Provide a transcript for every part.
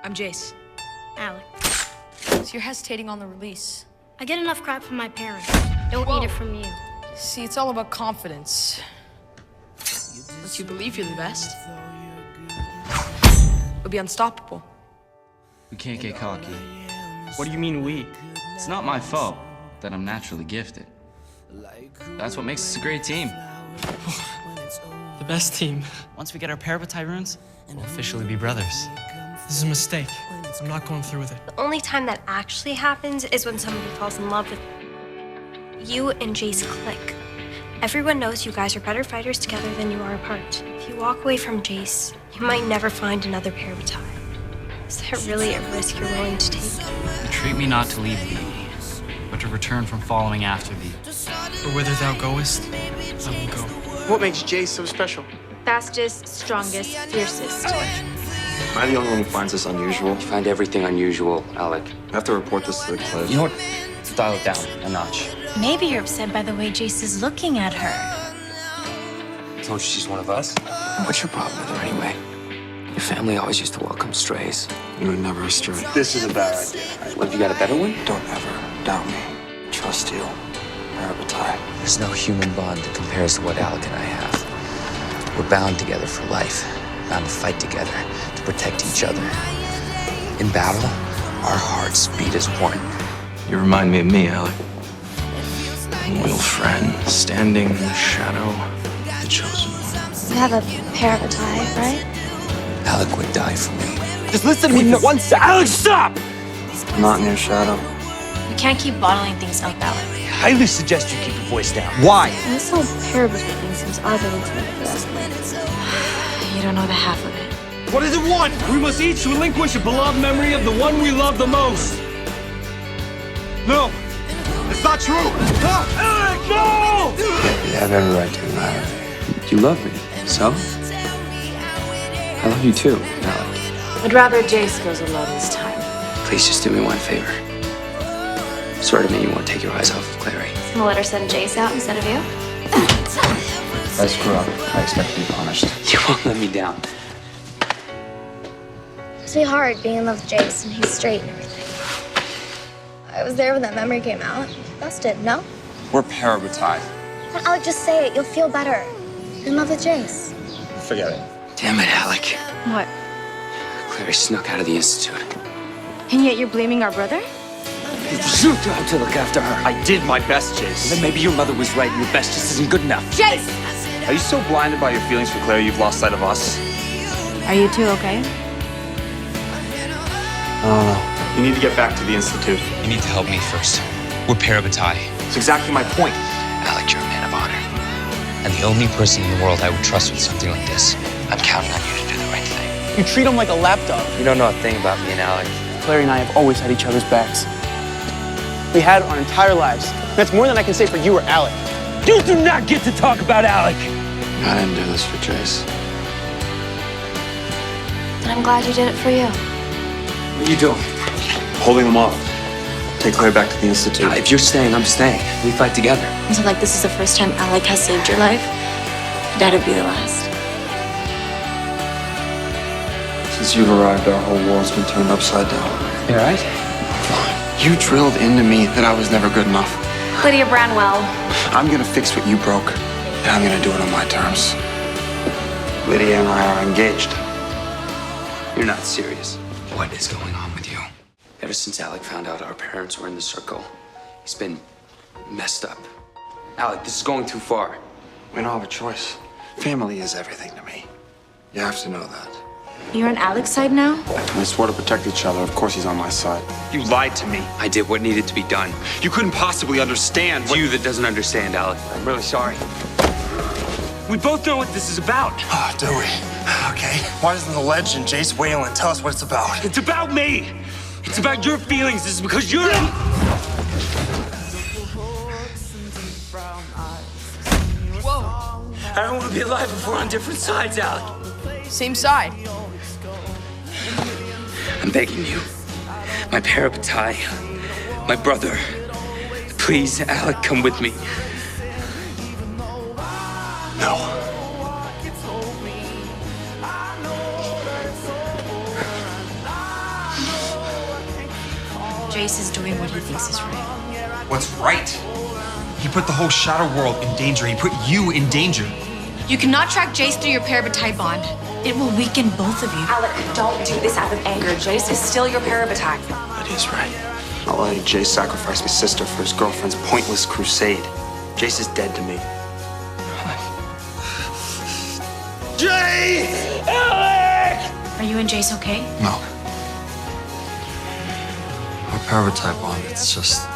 I'm Jace. Alec. So you're hesitating on the release. I get enough crap from my parents. Don't need it from you. See, it's all about confidence. Once you believe you're the best, you'll be unstoppable. We can't get cocky. What do you mean we? It's not my fault that I'm naturally gifted. That's what makes us a great team. The best team. Once we get our parabatai runes, we'll officially be brothers. This is a mistake. I'm not going through with it. The only time that actually happens is when somebody falls in love with you and Jace click. Everyone knows you guys are better fighters together than you are apart. If you walk away from Jace, you might never find another parabatai. Is that really a risk you're willing to take? Entreat me not to leave thee, but to return from following after thee. But whither thou goest, I will go. What makes Jace so special? Fastest, strongest, fiercest. Am I the only one who finds this unusual? You find everything unusual, Alec. I have to report this to the cliff. You know what? Dial it down a notch. Maybe you're upset by the way Jace is looking at her. I told you she's one of us. What's your problem with her anyway? Your family always used to welcome strays. You were never a stray. This is a bad idea. What, have you got a better one? Don't ever doubt me. Trust you. Parabatai. There's no human bond that compares to what Alec and I have. We're bound together for life, bound to fight together, to protect each other. In battle, our hearts beat as one. You remind me of me, Alec. A loyal friend, standing in the shadow, the chosen one. You have a parabatai, right? Alec would die for me. Just listen to me for 1 second. Alex, stop! I'm not in your shadow. You can't keep bottling things up, Alec. I highly suggest you keep your voice down. Why? This whole parabatai thing seems odd to me for us. You don't know the half of it. What does it want? We must each relinquish a beloved memory of the one we love the most. No, it's not true. Alec, no! You have every right to be mad at me. You love me, so? I love you too, Alec. I'd rather Jace goes alone this time. Please just do me one favor. Swear to me you won't take your eyes off of Clary. I'm gonna let her send Jace out instead of you. I screw up. I expect to be punished. You won't let me down. It's really hard being in love with Jace and he's straight and everything. I was there when that memory came out. Busted, no? We're parabatai. Alec, just say it. You'll feel better. You're in love with Jace. Forget it. Damn it, Alec. What? Clary snuck out of the Institute. And yet you're blaming our brother? It's your job to look after her. I did my best, Jace. Then maybe your mother was right and your best just isn't good enough. Jace! Are you so blinded by your feelings for Claire you've lost sight of us? Are you two okay? I don't know. You need to get back to the Institute. You need to help me first. We're parabatai. It's exactly my point. Alec, you're a man of honor. And the only person in the world I would trust with something like this. I'm counting on you to do the right thing. You treat him like a lapdog. You don't know a thing about me and Alec. Clary and I have always had each other's backs. We had our entire lives. That's more than I can say for you or Alec. You do not get to talk about Alec! I didn't do this for Jace. And I'm glad you did it for you. What are you doing? Holding them off. Take Claire back to the Institute. If you're staying, I'm staying. We fight together. Is it like this is the first time Alec has saved your life? That'd be the last. Since you've arrived, our whole world's been turned upside down. You all right? You drilled into me that I was never good enough. Lydia Branwell. I'm gonna fix what you broke, and I'm gonna do it on my terms. Lydia and I are engaged. You're not serious. What is going on with you? Ever since Alec found out our parents were in the circle, he's been messed up. Alec, this is going too far. We don't have a choice. Family is everything to me. You have to know that. You're on Alec's side now? We swore to protect each other. Of course he's on my side. You lied to me. I did what needed to be done. You couldn't possibly understand It's you that doesn't understand, Alec. I'm really sorry. We both know what this is about. Oh, do we? Okay. Why doesn't the legend Jace Whalen tell us what it's about? It's about me. It's about your feelings. This is because you're... Whoa, I don't want to be alive if we're on different sides, Alec. same side. I'm begging you. My parabatai, my brother. Please, Alec, come with me. No. Jace is doing what he thinks is right. What's right? He put the whole Shadow World in danger. He put you in danger. You cannot track Jace through your parabatide bond. It will weaken both of you. Alec, don't do this out of anger. Jace is still your parabatide. But he's right. Not letting Jace sacrifice his sister for his girlfriend's pointless crusade. Jace is dead to me. Jace! Alec! Are you and Jace okay? No. Our paratype bond, it's just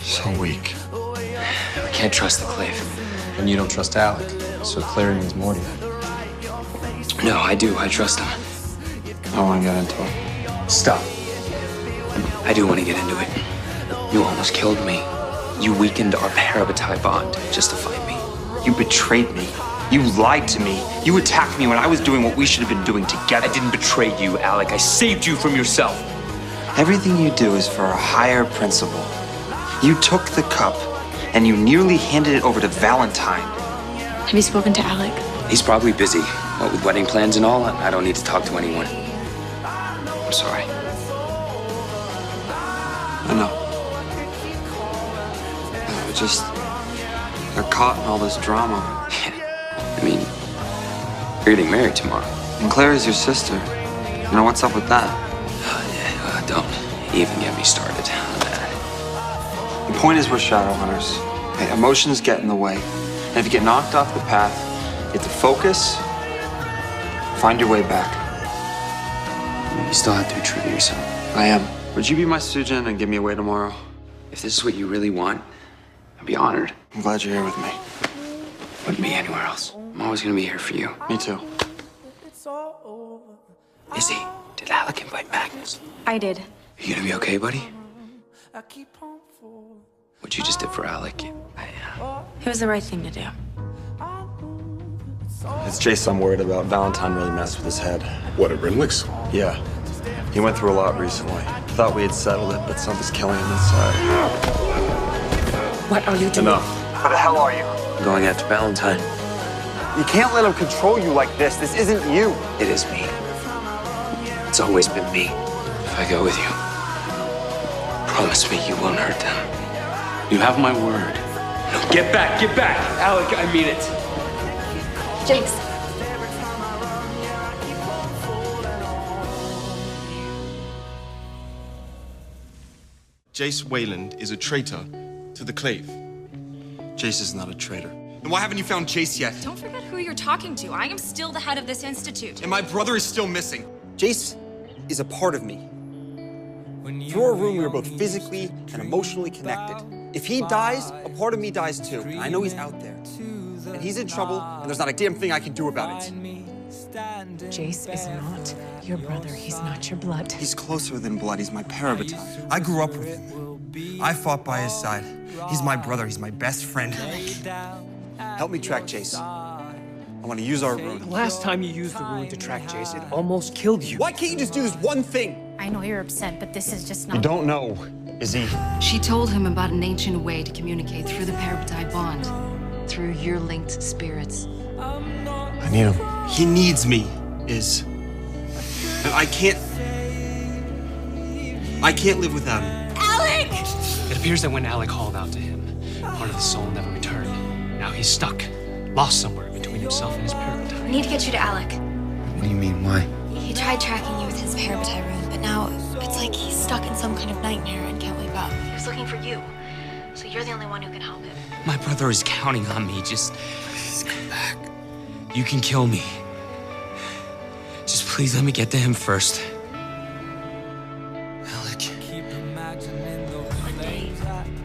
so weak. We can't trust the Clave. And you don't trust Alec, so Clary means more to you. No, I do. I trust him. I want to get into it. Stop. I do want to get into it. You almost killed me. You weakened our parabatide bond just to find me. You betrayed me. You lied to me. You attacked me when I was doing what we should have been doing together. I didn't betray you, Alec. I saved you from yourself. Everything you do is for a higher principle. You took the cup and you nearly handed it over to Valentine. Have you spoken to Alec? He's probably busy. What with wedding plans and all, I don't need to talk to anyone. I'm sorry. I know. I just got caught in all this drama. I mean, you're getting married tomorrow. And Clary's your sister. You know, what's up with that? Don't even get me started on that. The point is we're shadow hunters. Okay, emotions get in the way. And if you get knocked off the path, you have to focus, find your way back. You still have to be true to yourself. I am. Would you be my Sujin and give me away tomorrow? If this is what you really want, I'd be honored. I'm glad you're here with me. Wouldn't be anywhere else. I'm always gonna be here for you. Me too. Izzy, did Alec invite Magnus? I did. You gonna be okay, buddy? What you just did for Alec, It was the right thing to do. It's Jace I'm worried about. Valentine really messed with his head. What, at Renwick's? Yeah. He went through a lot recently. Thought we had settled it, but something's killing him inside. What are you doing? Enough. Where the hell are you? I'm going after Valentine. You can't let him control you like this. This isn't you. It is me. It's always been me. If I go with you, promise me you won't hurt them. You have my word. No, get back, get back! Alec, I mean it. Jace. Jace Wayland is a traitor to the Clave. Jace is not a traitor. Then why haven't you found Jace yet? Don't forget who you're talking to. I am still the head of this institute. And my brother is still missing. Jace is a part of me. Through our room, we were both physically and emotionally connected. If he dies, a part of me dies too. And I know he's out there. And he's in trouble, and there's not a damn thing I can do about it. Jace is not your brother. He's not your blood. He's closer than blood. He's my parabaton. I grew up with him. I fought by his side. He's my brother. He's my best friend. Help me track Jace. I want to use our rune. The last time you used the rune to track Jace, it almost killed you. Why can't you just do this one thing? I know you're upset, but this is just not... You don't know, Izzy. She told him about an ancient way to communicate through the parabatide bond, through your linked spirits. I need him. He needs me, Iz. And I can't live without him. Alec! It appears that when Alec called out to him, part of the soul never returned. Now he's stuck, lost somewhere between himself and his parabatide. We need to get you to Alec. What do you mean, why? He tried tracking you with his parabatide rune, but now it's like he's stuck in some kind of nightmare and can't wake up. He was looking for you, so you're the only one who can help him. My brother is counting on me. Just please come back. You can kill me. Just please let me get to him first. Alec. One day,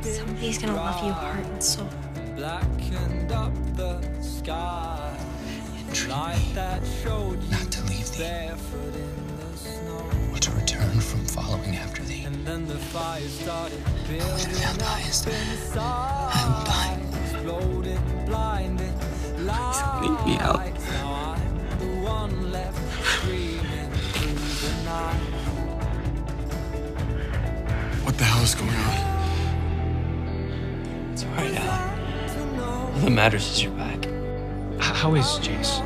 somebody's gonna love you heart and soul. And treat me not to leave thee, but to return from following after thee. And when thou diest, I will die. Please leave me out. What the hell is going on? It's all right, Alec. All that matters is you're back. How is Jace?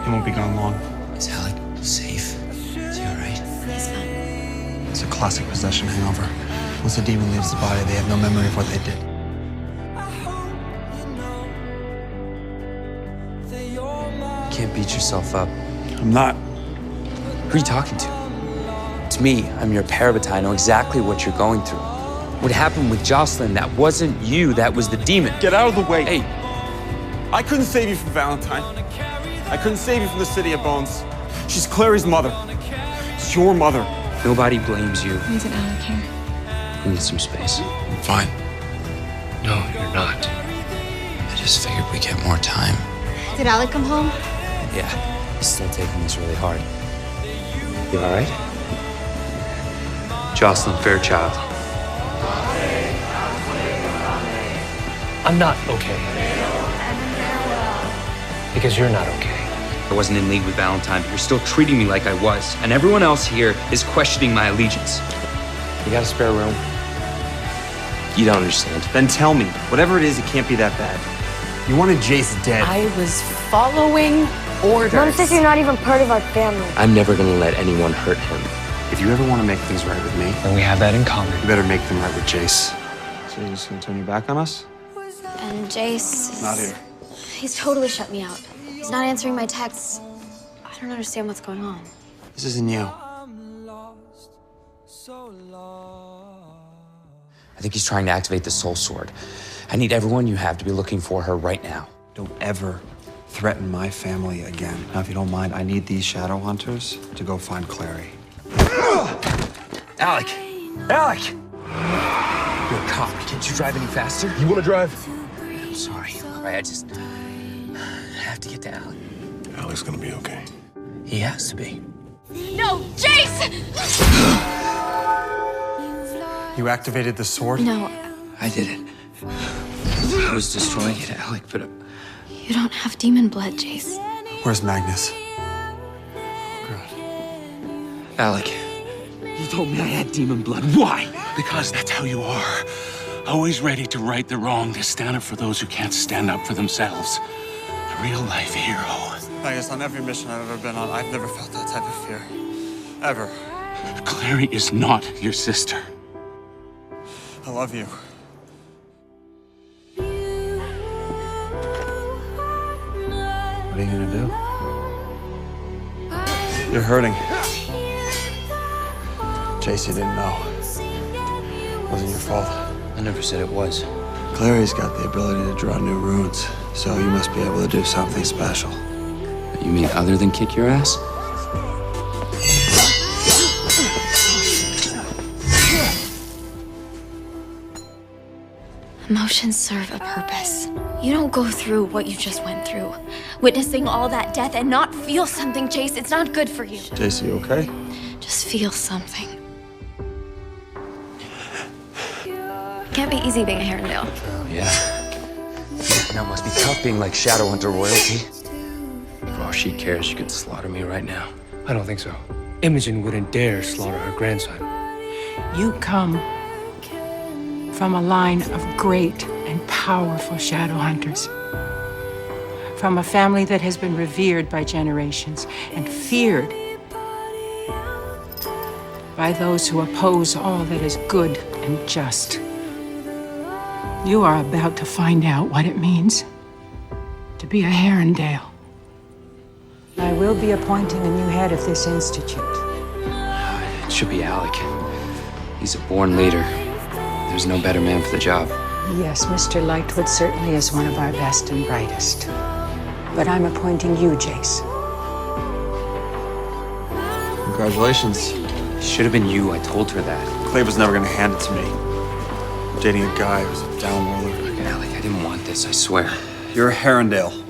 He won't be gone long. Is Alec safe? Is he all right? He's fine. It's a classic possession hangover. Once a demon leaves the body, they have no memory of what they did. You can't beat yourself up. I'm not. Who are you talking to? It's me. I'm your parabatai. I know exactly what you're going through. What happened with Jocelyn, that wasn't you, that was the demon. Get out of the way. Hey. I couldn't save you from Valentine. I couldn't save you from the City of Bones. She's Clary's mother. It's your mother. Nobody blames you. Why isn't Alec here? We need some space. I'm fine. No, you're not. I just figured we'd get more time. Did Alec come home? Yeah, he's still taking this really hard. You all right? Jocelyn Fairchild. I'm not okay. Because you're not okay. I wasn't in league with Valentine, but you're still treating me like I was. And everyone else here is questioning my allegiance. You got a spare room? You don't understand. Then tell me. Whatever it is, it can't be that bad. You wanted Jace dead. I was following orders. Mom says you're not even part of our family. I'm never gonna let anyone hurt him. If you ever want to make things right with me, And we have that in common. you better make them right with Jace. So you're just gonna turn your back on us? And Jace is... Not here. He's totally shut me out. He's not answering my texts. I don't understand what's going on. This isn't you. I think he's trying to activate the soul sword. I need everyone you have to be looking for her right now. Don't ever threaten my family again. Now, if you don't mind, I need these shadow hunters to go find Clary. Alec! Alec! You're a cop. Can't you drive any faster? You want to drive? I'm sorry. All right, I just have to get to Alec. Alec's gonna be okay. He has to be. No, Jace! You activated the sword? No, I did it. I was destroying it, Alec, but you don't have demon blood, Jace. Where's Magnus? Alec, you told me I had demon blood. Why? Because that's how you are. Always ready to right the wrong, to stand up for those who can't stand up for themselves. A real-life hero. I guess on every mission I've ever been on, I've never felt that type of fear. Ever. Clary is not your sister. I love you. What are you gonna do? You're hurting. Jace, you didn't know. It wasn't your fault. I never said it was. Clary's got the ability to draw new runes, so you must be able to do something special. You mean other than kick your ass? Emotions serve a purpose. You don't go through what you just went through. Witnessing all that death and not feel something, Jace, it's not good for you. Jace, you okay? Just feel something. Can't be easy being a Herondale. Yeah. That must be tough being like Shadowhunter royalty. For all she cares, she could slaughter me right now. I don't think so. Imogen wouldn't dare slaughter her grandson. You come from a line of great and powerful shadow hunters. From a family that has been revered by generations and feared by those who oppose all that is good and just. You are about to find out what it means to be a Herondale. I will be appointing a new head of this institute. It should be Alec. He's a born leader. There's no better man for the job. Yes, Mr. Lightwood certainly is one of our best and brightest. But I'm appointing you, Jace. Congratulations. It should have been you. I told her that. Clay was never gonna hand it to me. I'm dating a guy who's a downworlder. Look, Alec, I didn't want this, I swear. You're a Herondale.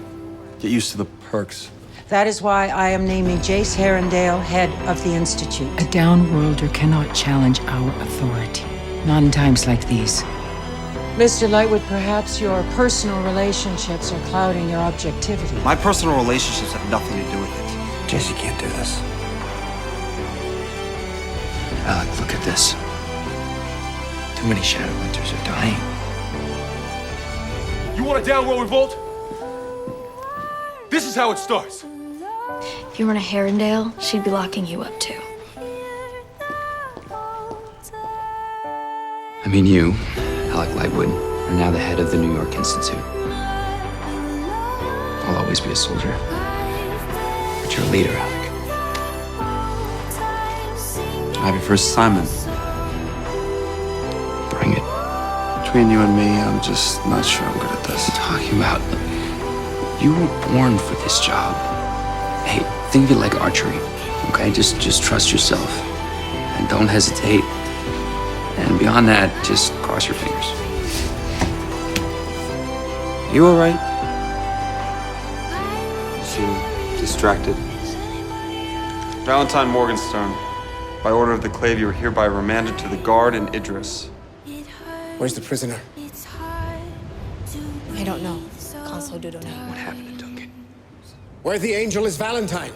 Get used to the perks. That is why I am naming Jace Herondale head of the Institute. A downworlder cannot challenge our authority. Not in times like these. Mr. Lightwood, perhaps your personal relationships are clouding your objectivity. My personal relationships have nothing to do with it. Jace, you can't do this. Alec, look at this. Too many Shadowhunters are dying. You want a downworld revolt? This is how it starts. If you weren't a Herondale, she'd be locking you up too. I mean, you, Alec Lightwood, are now the head of the New York Institute. I'll always be a soldier. But you're a leader, Alec. I have your first assignment. Bring it. Between you and me, I'm just not sure I'm good at this. What are you talking about? You were born for this job. Hey, think of it like archery, okay? Just trust yourself. And don't hesitate. And beyond that, just cross your fingers. You all right? You seem distracted. Valentine Morgenstern, by order of the Clave, you are hereby remanded to the guard in Idris. Where's the prisoner? I don't know. Consul do know. What happened to Duncan? Where the angel is Valentine?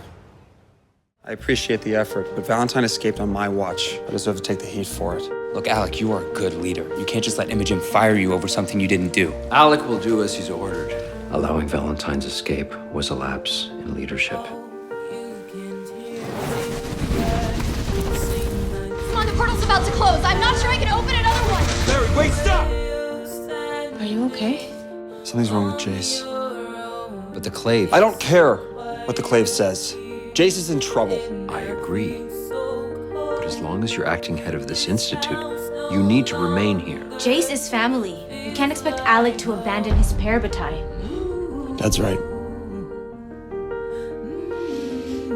I appreciate the effort, but Valentine escaped on my watch. I deserve to take the heat for it. Look, Alec, you are a good leader. You can't just let Imogen fire you over something you didn't do. Alec will do as he's ordered. Allowing Valentine's escape was a lapse in leadership. Come on, the portal's about to close. I'm not sure I can open another one. Larry, wait, stop! Are you okay? Something's wrong with Jace. But the Clave... I don't care what the Clave says. Jace is in trouble. I agree. But as long as you're acting head of this institute, you need to remain here. Jace is family. You can't expect Alec to abandon his parabatai. That's right.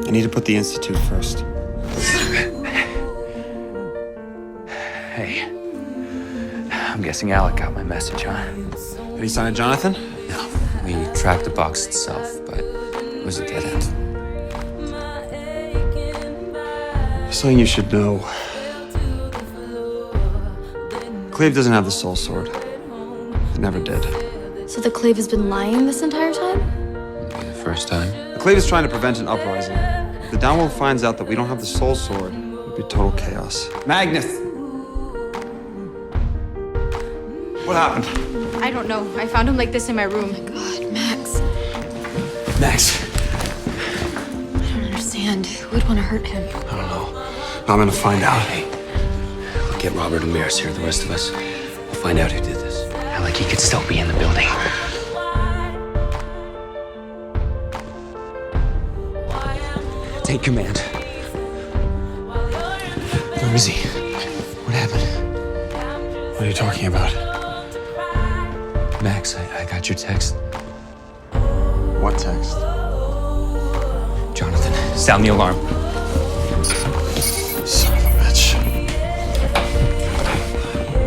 I need to put the institute first. Hey. I'm guessing Alec got my message, huh? Have you signed Jonathan? No. We tracked the box itself, but it was a dead end. Something you should know. Clave doesn't have the soul sword. It never did. So the Clave has been lying this entire time? Maybe the first time. The Clave is trying to prevent an uprising. If the Downworld finds out that we don't have the soul sword, it would be total chaos. Magnus! What happened? I don't know. I found him like this in my room. Oh my God, Max. Max. I don't understand. Who would want to hurt him? I don't know. I'm gonna find out. Hey, we'll get Robert and Maris here, the rest of us. We'll find out who did this. Alec, he could still be in the building. Take command. Where is he? What happened? What are you talking about? Max, I got your text. What text? Jonathan, sound the alarm. Son of a bitch.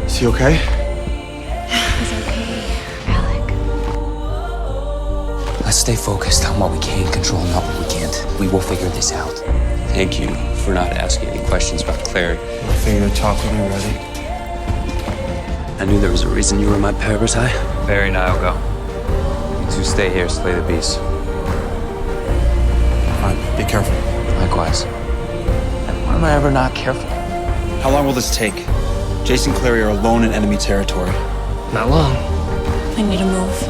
Is he okay? He's okay, Alec. Let's stay focused on what we can control, not what we can't. We will figure this out. Thank you for not asking any questions about Claire. I figured to talk with me already. I knew there was a reason you were my parabatai. Barry and I'll go. You two stay here, slay the beast. All right, be careful. Likewise. When am I ever not careful? How long will this take? Jason and Clary are alone in enemy territory. Not long. I need to move.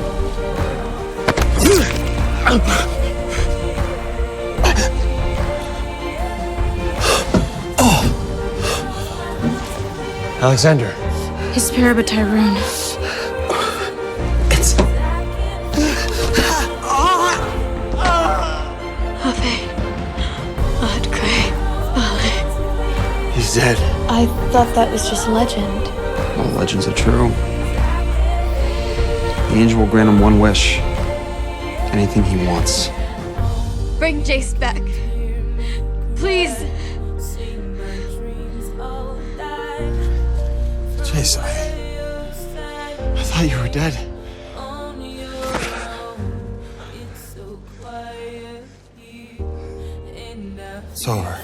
Alexander. His parabatai rune. It's... He's dead. I thought that was just legend. All legends are true. The angel will grant him one wish. Anything he wants. Bring Jace back. Please. Jace, I thought you were dead. It's over.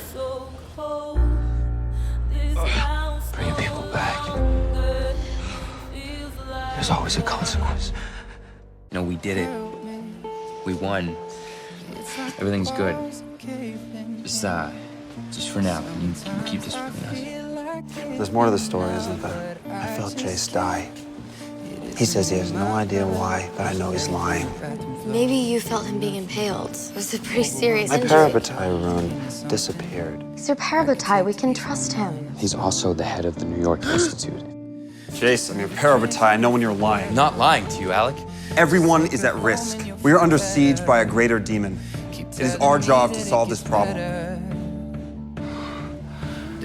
Bringing people back. There's always a consequence. You know, we did it. We won. Everything's good. Just for now. Can you keep this between us? There's more to the story, isn't there? I felt Jace die. He says he has no idea why, but I know he's lying. Maybe you felt him being impaled. It was a pretty serious My injury. parabatai rune disappeared. He's your parabatai. We can trust him. He's also the head of the New York Institute. Jace, I'm your parabatai. I know when you're lying. I'm not lying to you, Alec. Everyone is at risk. We are under siege by a greater demon. It is our job to solve this problem.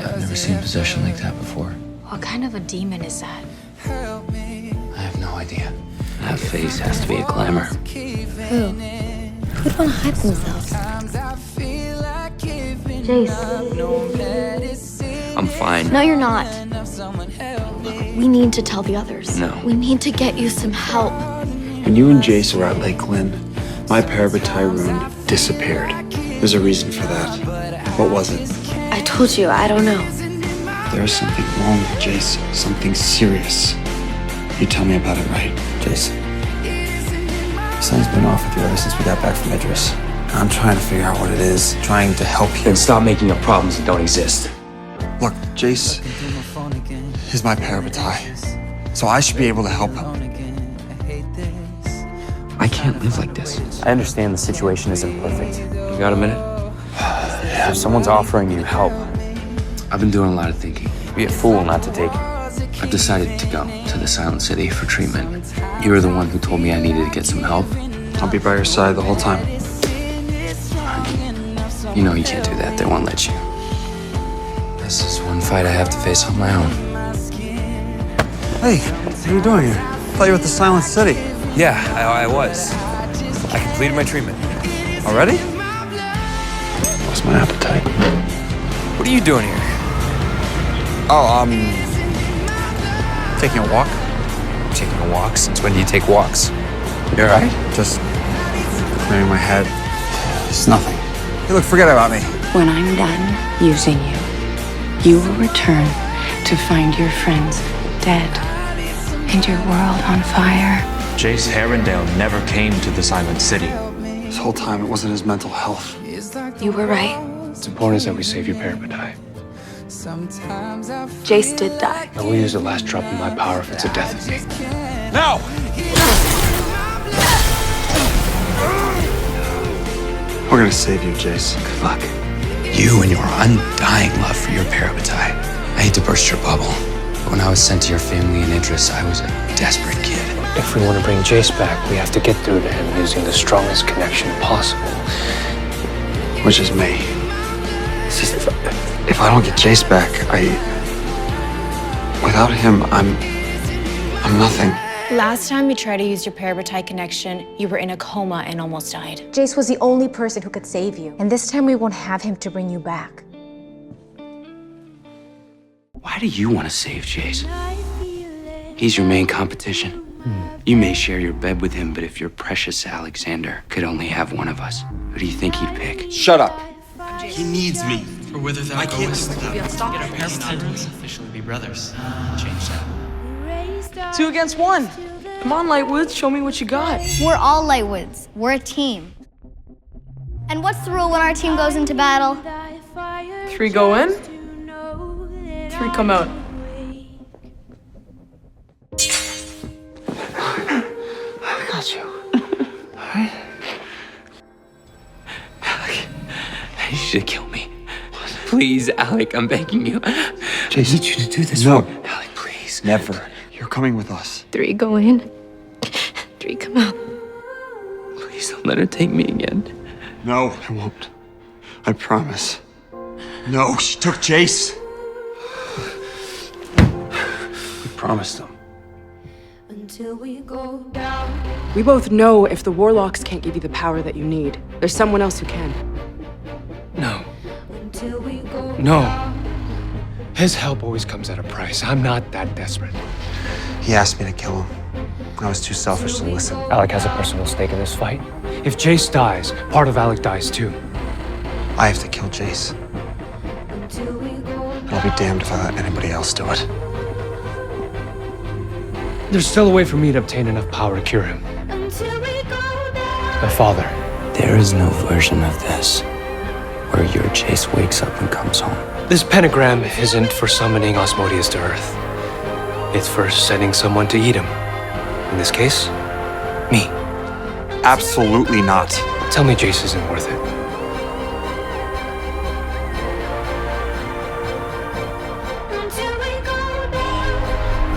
I've never seen possession like that before. What kind of a demon is that? I have no idea. That face has to be a climber. Who? Who'd want to hide themselves? Jace. I'm fine. No, you're not. We need to tell the others. No. We need to get you some help. When you and Jace were at Lake Lynn, my parabatai rune disappeared. There's a reason for that. What was it? I told you, I don't know. There's something wrong with Jace. Something serious. You tell me about it, right? Jace, something's been off with you ever since we got back from Idris. I'm trying to figure out what it is, trying to help you. Then stop making up problems that don't exist. Look, Jace is my parabatai, so I should be able to help him. I can't live like this. I understand the situation isn't perfect. You got a minute? If someone's offering you help, I've been doing a lot of thinking. be a fool not to take it. I've decided to go to the Silent City for treatment. You were the one who told me I needed to get some help. I'll be by your side the whole time. You know you can't do that. They won't let you. This is one fight I have to face on my own. Hey, what are you doing here? I thought you were at the Silent City. Yeah, I was. I completed my treatment. Already? Lost my appetite. What are you doing here? Oh, taking a walk. Taking a walk? Since when do you take walks? You alright? Just clearing my head. It's nothing. Hey, look, forget about me. When I'm done using you, you will return to find your friends dead and your world on fire. Jace Herondale never came to the Silent City. This whole time, it wasn't his mental health. You were right. It's important that we save your parabatai. Jace did die. I will use the last drop of my power if it's a death of me. No! We're gonna save you, Jace. Good luck. You and your undying love for your parabatai. I hate to burst your bubble, but when I was sent to your family in Idris, I was a desperate kid. If we want to bring Jace back, we have to get through to him using the strongest connection possible. Which is me. It's just, if I don't get Jace back, without him, I'm nothing. Last time you tried to use your parabatai connection, you were in a coma and almost died. Jace was the only person who could save you. And this time we won't have him to bring you back. Why do you want to save Jace? He's your main competition. You may share your bed with him, but if your precious Alexander could only have one of us, who do you think he'd pick? Shut up. He needs me. For whither thou goest, thou get our parents to officially be brothers. Change that. 2 against 1. Come on, Lightwoods, show me what you got. We're all Lightwoods. We're a team. And what's the rule when our team goes into battle? 3 go in, 3 come out. I got you. Alright? Alec, you should kill me. Please, Alec, I'm begging you. Jace, I need you to do this no. for me. Alec, please. Never. You're coming with us. 3 go in, 3 come out. Please don't let her take me again. No, I won't. I promise. No, she took Jace. We promised him. We both know if the Warlocks can't give you the power that you need, there's someone else who can. No. No. His help always comes at a price. I'm not that desperate. He asked me to kill him. I was too selfish to listen. Alec has a personal stake in this fight. If Jace dies, part of Alec dies too. I have to kill Jace. And I'll be damned if I let anybody else do it. There's still a way for me to obtain enough power to cure him. My father. There is no version of this where your Jace wakes up and comes home. This pentagram isn't for summoning Osmodeus to Earth. It's for sending someone to eat him. In this case, me. Absolutely not. Tell me Jace isn't worth it.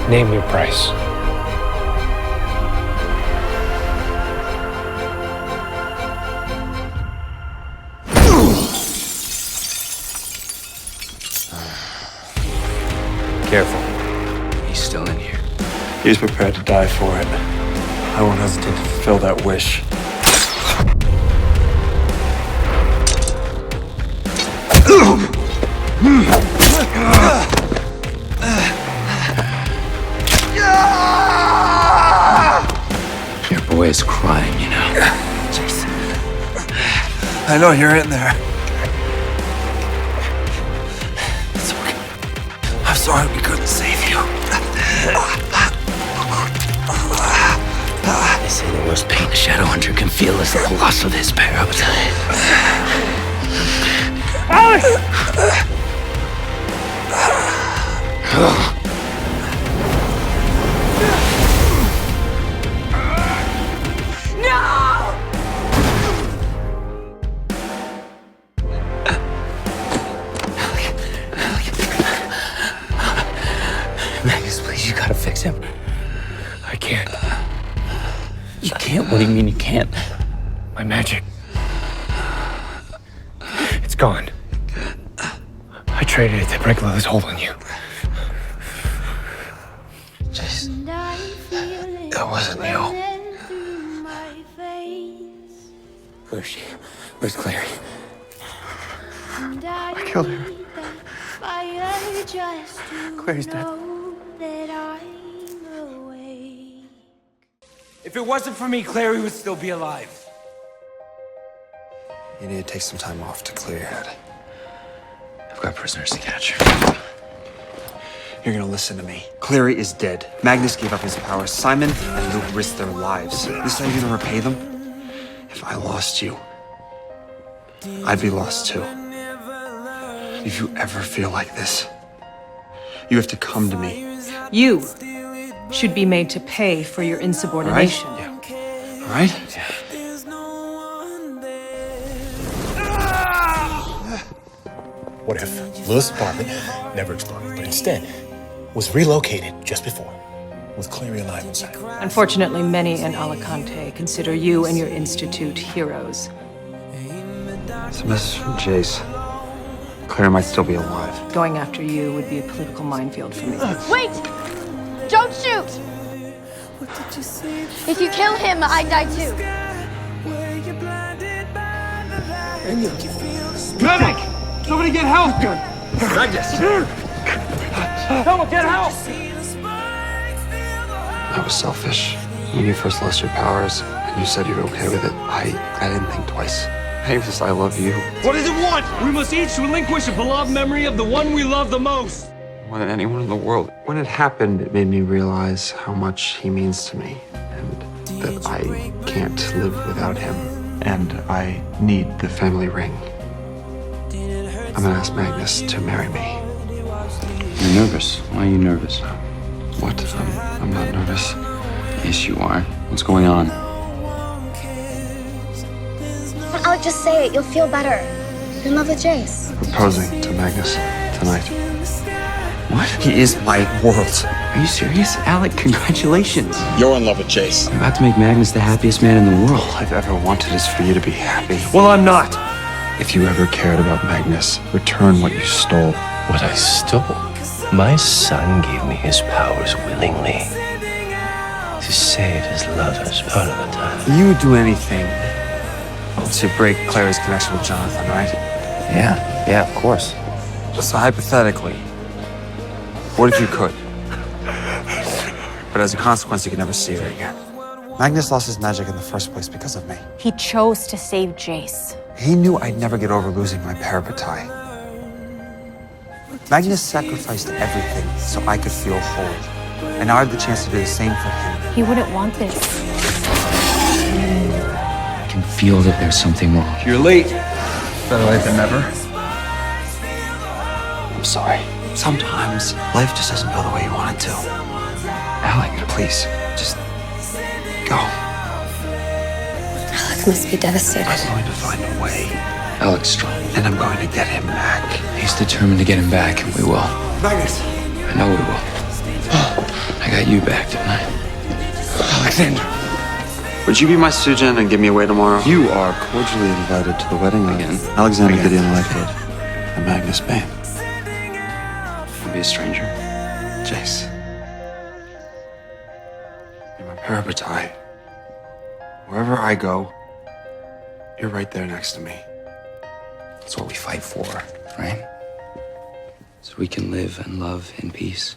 Name your price. Careful. He's still in here. He's prepared to die for it. I won't hesitate to fulfill that wish. Your boy is crying, you know. Jason. I know you're in there. It's okay. I'm sorry we couldn't save you. They say the worst pain a shadow hunter can feel is the loss of his parasite. Alex! Magnus, please, you gotta fix him. I can't. You can't? What do you mean you can't? My magic. It's gone. I traded it to break this hole in you. Jason. That wasn't you. Where's she? Where's Clary? I killed her. Clary's dead. If it wasn't for me, Clary would still be alive. You need to take some time off to clear your head. I've got prisoners to catch. You're gonna listen to me. Clary is dead. Magnus gave up his powers. Simon and Luke risked their lives. This is how you're gonna repay them? If I lost you, I'd be lost too. If you ever feel like this, you have to come to me. You should be made to pay for your insubordination. All right? Yeah. What if Lewis' apartment never exploded, but instead was relocated just before, with Clary alive inside? Unfortunately, many in Alicante consider you and your institute heroes. It's a message from Jace. Claire might still be alive. Going after you would be a political minefield for me. Wait! Don't shoot! If you kill him, I die too. Medic! Somebody get help! Magnus! Someone get help! I was selfish. When you first lost your powers, and you said you were okay with it, I didn't think twice. Hey, just I love you. What does it want? We must each relinquish a beloved memory of the one we love the most. More than anyone in the world. When it happened, it made me realize how much he means to me, and that I can't live without him. And I need the family ring. I'm gonna ask Magnus to marry me. You're nervous. Why are you nervous? What? I'm not nervous. Yes, you are. What's going on? I'll just say it. You'll feel better. You're in love with Jace. Proposing to Magnus tonight. What? He is my world. Are you serious? Alec, congratulations. You're in love with Jace. You're about to make Magnus the happiest man in the world. All I've ever wanted is for you to be happy. Well, I'm not. If you ever cared about Magnus, return what you stole. What I stole? My son gave me his powers willingly to save his lovers part of the time. You would do anything to break Clary's connection with Jonathan, right? Yeah, of course. So hypothetically, what if you could? But as a consequence, you can never see her again. Magnus lost his magic in the first place because of me. He chose to save Jace. He knew I'd never get over losing my parabatai. Magnus sacrificed everything so I could feel whole. And now I have the chance to do the same for him. He wouldn't want this. I can feel that there's something wrong. You're late. Better late than never. I'm sorry. Sometimes life just doesn't go the way you want it to. Alec, please, just go. Alec must be devastated. I'm going to find a way. Alec's strong. And I'm going to get him back. He's determined to get him back, and we will. Magnus! I know we will. I got you back, didn't I? Alexander! Would you be my Sujan and give me away tomorrow? You are cordially invited to the wedding again. Alexander Gideon Lightfoot and Magnus Bane. Be a stranger. Jace. You're my parabatai. Wherever I go, you're right there next to me. That's what we fight for, right? So we can live and love in peace.